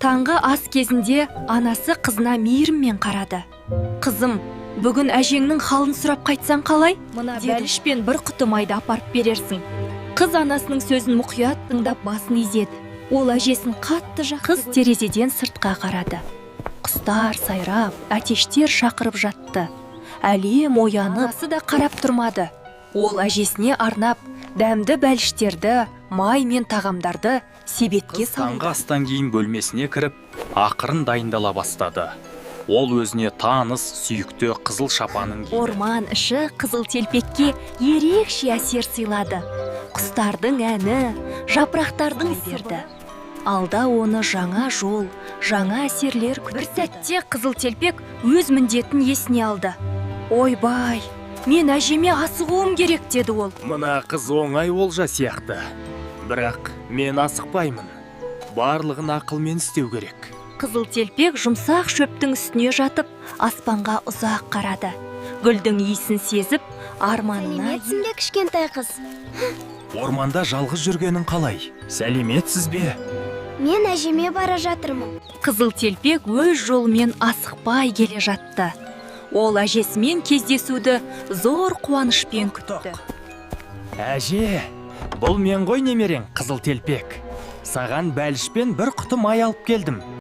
Таңғы ас кезінде анасы қызына мейіріммен қарады. Қызым, бүгін әжеңнің халын сұрап қайтсаң қалай? Мына бәлішпен бір құты майды апарып берерсің. Қыз анасының сөзін мұқият тыңдап басын изеді. Ол әжесін қатты жақсы. Қыз терезеден сыртқа қарады. Құстар сайрап, әтештер шақырып жатты. Әлем оянып, анасы да қарап тұрмады. Ол әжесіне арнап дәмді бәліштерді, май мен тағамдарды себетке салды. Таңғы астан кейін бөлмесіне кіріп, ақырын дайындала бастады. Ол өзіне таныс, сүйікті қызыл шапанын киді. Орман іші қызыл телпекке ерекше әсер сыйлады. Құстардың әні, жапырақтардың серді. Алда оны жаңа жол, жаңа әсерлер күтті. Бір сәтте қызыл телпек өз міндетін есіне алды. Ойбай, мен әжеме асығуым керек, деді ол. Мына қыз оңай олжа сияқты. Бірақ мен асықпаймын. Барлығын ақылмен істеу керек. Қызыл телпек жұмсақ шөптің үстіне жатып, аспанға ұзақ қарады. Гүлдің иісін сезіп, арманына... Сәлеметсің бе, кішкентай қыз? Орманда жалғыз жүргенің қалай? Сәлеметсіз бе? Мен әжеме бара жатырмын. Қызыл телпек өз жолымен асықпай келе жатты. Ол әжесімен кездесуді зор қуанышпен күтті. Әже, бұл мен ғой немерең, қызыл телпек. Саған бәлішпен бір құты май алып келдім.